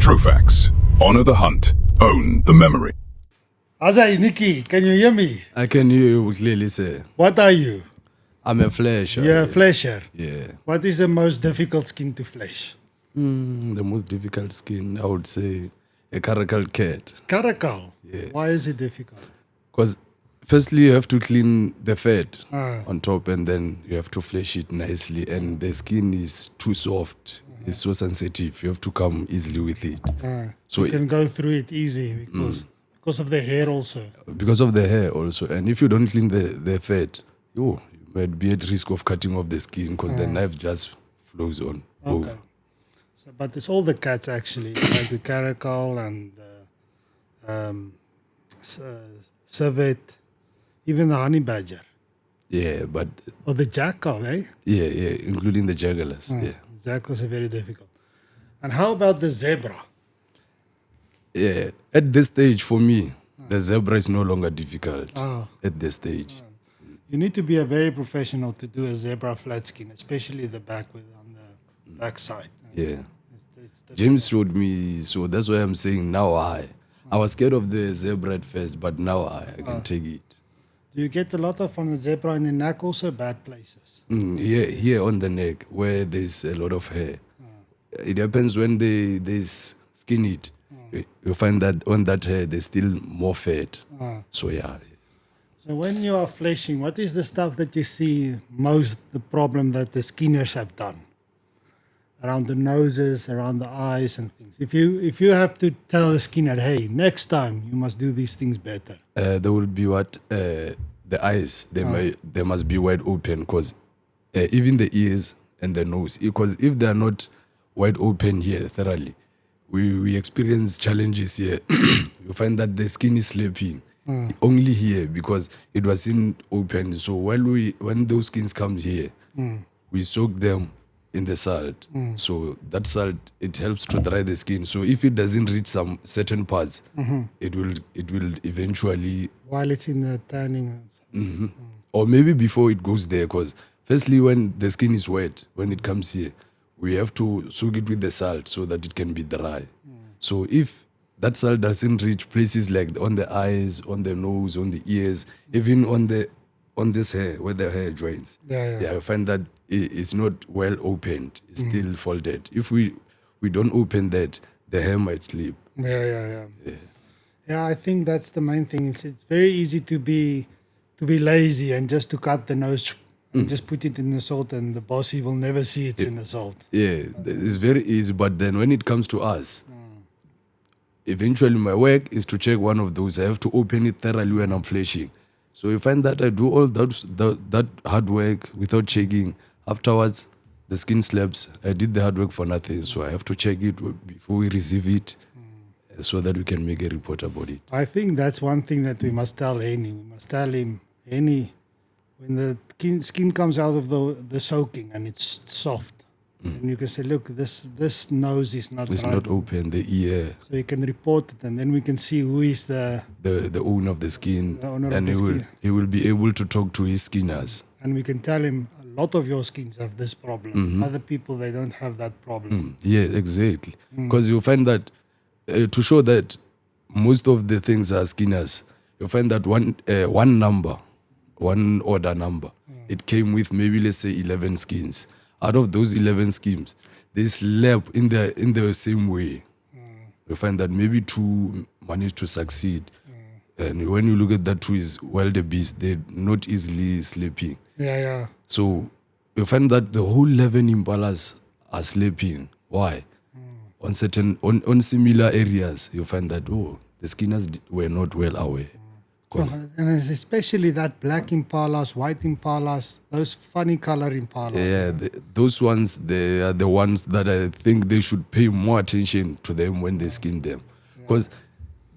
Trophex. Honor the hunt. Own the memory. Azai, Nicky, can you hear me? I can hear you clearly, sir. What are you? I'm a flesher. You're a flesher. Yeah. What is the most difficult skin to flesh? The most difficult skin, I would say, a caracal cat. Caracal? Yeah. Why is it difficult? Because firstly, you have to clean the fat Ah. on top, and then you have to flesh it nicely. And the skin is too soft. It's so sensitive. You have to come easily with it. So You can go through it easy because of the hair also. because of the hair also. And if you don't clean the fat, you might be at risk of cutting off the skin because the knife just flows on. Okay. So, but it's all the cats actually, like the caracal and civet, even the honey badger. Yeah, but Or the jackal, eh? yeah, including the jugglers. Yeah. Jackals are very difficult. And how about the zebra? Yeah, at this stage for me, the zebra is no longer difficult Ah. at this stage. You need to be a very professional to do a zebra flat skin, especially the back on the back side. Yeah. It's James showed me, so that's why I'm saying now I was scared of the zebra at first, but now I can take it. Do you get a lot of on the zebra in the neck also bad places? Here on the neck where there's a lot of hair. It happens when they skin it. You find that on that hair there's still more fat. So yeah. So when you are fleshing, what is the stuff that you see most the problem that the skinners have done? Around the noses, around the eyes and things. If you have to tell a skinner, hey, next time you must do these things better. There will be the eyes. They must be wide open because even the ears and the nose. Because if they are not wide open here thoroughly, we experience challenges here. You find that the skin is slipping only here because it wasn't open. So when those skins comes here, we soak them in the salt. So that salt, it helps to dry the skin. So if it doesn't reach some certain parts, it will eventually, While it's in the tanning. or maybe before it goes there, because firstly when the skin is wet, when it comes here, we have to soak it with the salt so that it can be dry. So if that salt doesn't reach places like on the eyes, on the nose, on the ears, even on this hair where the hair joins, I find that it's not well opened. It's still folded. If we don't open that, the hair might slip. Yeah, I think that's the main thing. It's very easy to be lazy and just to cut the nose and just put it in the salt, and the bossy will never see it's in the salt. Yeah, it's very easy. But then when it comes to us, eventually my work is to check one of those. I have to open it thoroughly when I'm fleshing. So you find that I do all that hard work without checking. Afterwards, the skin slaps. I did the hard work for nothing. So I have to check it before we receive it so that we can make a report about it. I think that's one thing that we must tell Henny. We must tell him, Henny, when the skin comes out of the soaking and it's soft, and you can say, look, this nose is not It's right. not open, the ear. So you can report it, and then we can see who is the owner of the skin. The owner of and the skin. he will be able to talk to his skinners. and we can tell him a lot of your skins have this problem. Other people, they don't have that problem. Yeah, exactly. Because you find that to show that most of the things are skinners, you find that one order number, it came with maybe let's say 11 skins. Out of those 11 skins, they slap in the same way. You find that maybe 2 managed to succeed. And when you look at that 2 is wildebeest, they're not easily sleeping. Yeah. So you find that the whole 11 impalas are sleeping. Why? On similar areas, you find that the skinners were not well aware. And it's especially that black impalas, white impalas, those funny color impalas. Yeah, those ones, they are the ones that I think they should pay more attention to them when they skin them. Because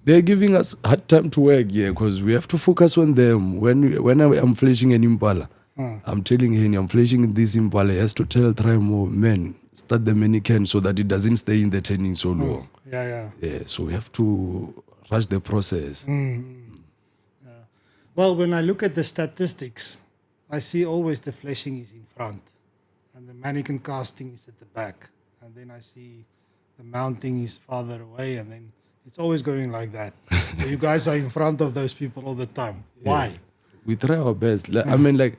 they're giving us hard time to work here because we have to focus on them. When I'm fleshing an impala, I'm telling him I'm fleshing this impala. He has to try more, man, start the mannequin so that it doesn't stay in the tanning so long. Yeah. Yeah, so we have to rush the process. Well, when I look at the statistics, I see always the fleshing is in front and the mannequin casting is at the back. And then I see the mounting is farther away, and then it's always going like that. So you guys are in front of those people all the time. Why? We try our best. I mean, like,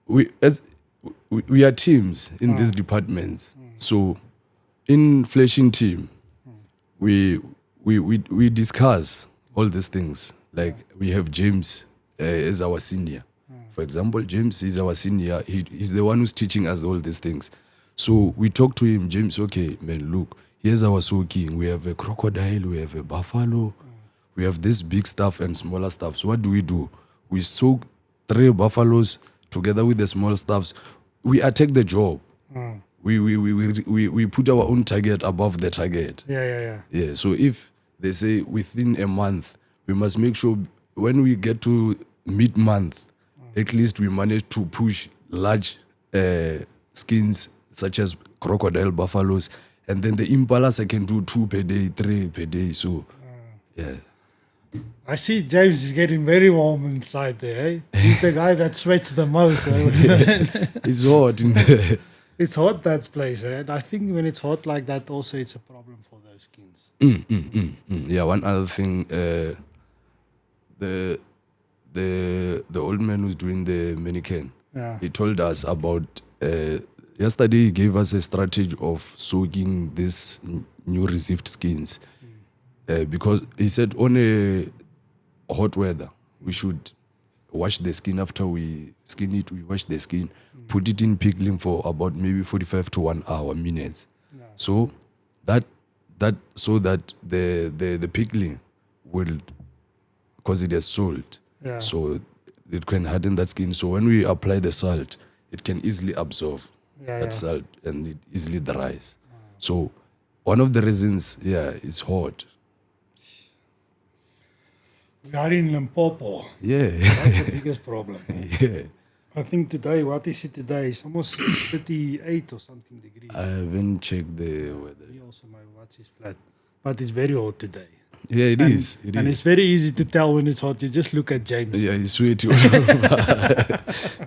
we are teams in these departments. So, in fleshing team, we discuss all these things. Like, we have James as our senior. For example, James is our senior. He's the one who's teaching us all these things. So we talk to him, James, okay, man, look, here's our soaking. We have a crocodile, we have a buffalo, we have this big stuff and smaller stuff. So what do? We soak 3 buffaloes together with the small stuffs. We attack the job. We put our own target above the target. Yeah. So if they say within a month, we must make sure when we get to mid-month, at least we manage to push large skins such as crocodile, buffaloes, and then the impalas I can do 2 per day, 3 per day. So, yeah. I see James is getting very warm inside there. Eh? He's the guy that sweats the most. Eh? It's hot in there. It's hot, that place. Eh? And I think when it's hot like that, also it's a problem for those skins. Yeah, one other thing, the old man who's doing the mannequin, he told us about, yesterday he gave us a strategy of soaking these new received skins. Because he said on a hot weather, we should wash the skin. After we skin it, we wash the skin, put it in pickling for about maybe 45 to 1 hour minutes. So that the pickling will, because it has salt, so it can harden that skin. So when we apply the salt, it can easily absorb that salt and it easily dries. So one of the reasons, it's hot. We are in Limpopo. Yeah. That's the biggest problem. Yeah. I think today, what is it today? It's almost 38 or something degrees. I haven't checked the weather. Me also, my watch is flat. But it's very hot today. Yeah, it is. And it's very easy to tell when it's hot. You just look at James. Yeah, he's sweet.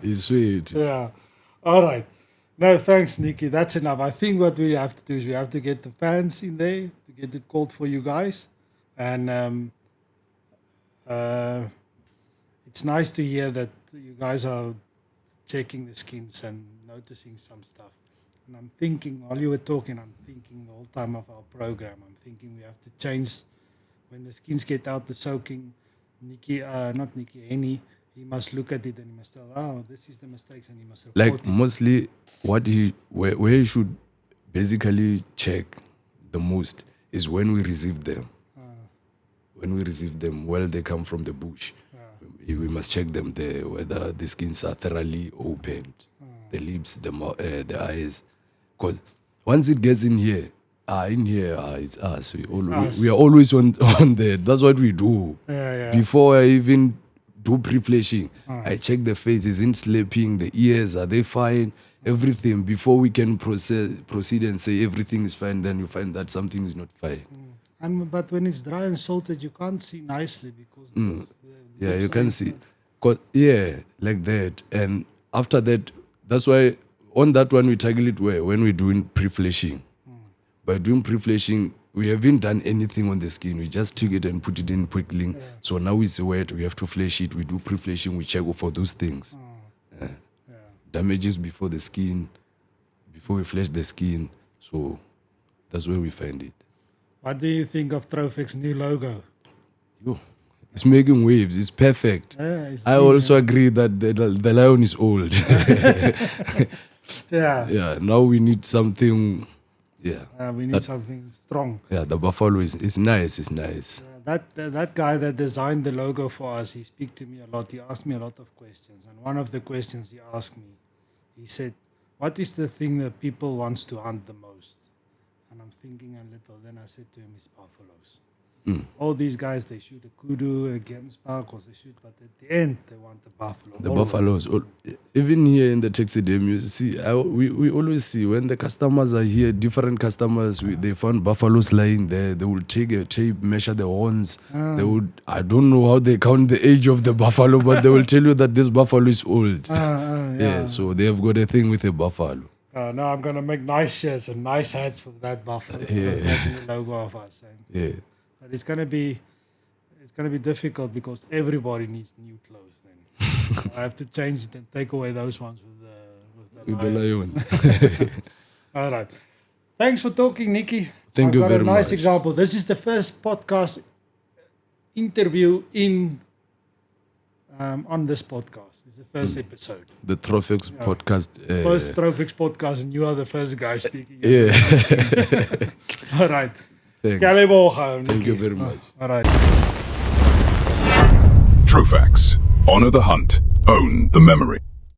He's sweet. Yeah. All right. No, thanks, Nicky. That's enough. I think what we have to do is we have to get the fans in there to get it called for you guys. And it's nice to hear that you guys are checking the skins and noticing some stuff. And I'm thinking, while you were talking, I'm thinking the whole time of our program, I'm thinking we have to change when the skins get out the soaking. Henny, he must look at it and he must tell, this is the mistakes, and he must report Like it. mostly where he should basically check the most is when we receive them. When we receive them, they come from the bush. We must check them there, whether the skins are thoroughly opened, the lips, the eyes. Because once it gets in here, it's us. We are always on there. That's what we do. Before I even do pre-fleshing, I check the face. Isn't slapping? The ears, are they fine? Everything. Before we can proceed and say everything is fine, then you find that something is not fine. But when it's dry and salted, you can't see nicely because you can see. Like that. And after that, that's why on that one we tackle it when we're doing pre-fleshing. By doing pre-fleshing, we haven't done anything on the skin. We just take it and put it in pickling. So now it's wet. We have to flesh it. We do pre-fleshing. We check for those things. Damages before the skin, before we flesh the skin. So that's where we find it. What do you think of Trophex' new logo? It's making waves. It's perfect. I also agree that the lion is old. Now we need something. We need something strong. The buffalo is nice. It's nice. That guy that designed the logo for us, he spoke to me a lot. He asked me a lot of questions. And one of the questions he asked me, he said, what is the thing that people wants to hunt the most? And I'm thinking a little. Then I said to him, it's buffaloes. All these guys, they shoot a kudu, a gemsbok, or they shoot, but at the end, they want the buffalo. The buffaloes. Even here in the Taxidermy, you see, we always see when the customers are here, different customers, they found buffaloes lying there. They will take a tape, measure the horns. They would, I don't know how they count the age of the buffalo, but they will tell you that this buffalo is old. So they have got a thing with a buffalo. No, I'm gonna make nice shirts and nice hats for that buffalo. With that new logo of us. Yeah. But it's gonna be difficult because everybody needs new clothes. Then I have to change it and take away those ones with the lion. All right. Thanks for talking, Nicky. Thank you very a nice much. example. This is the first podcast interview on this podcast. It's the first episode. The Trophex podcast. First Trophex podcast, and you are the first guy speaking. Yeah. All right. Thanks. Thank you very much. All right. Trophex. Honor the hunt. Own the memory.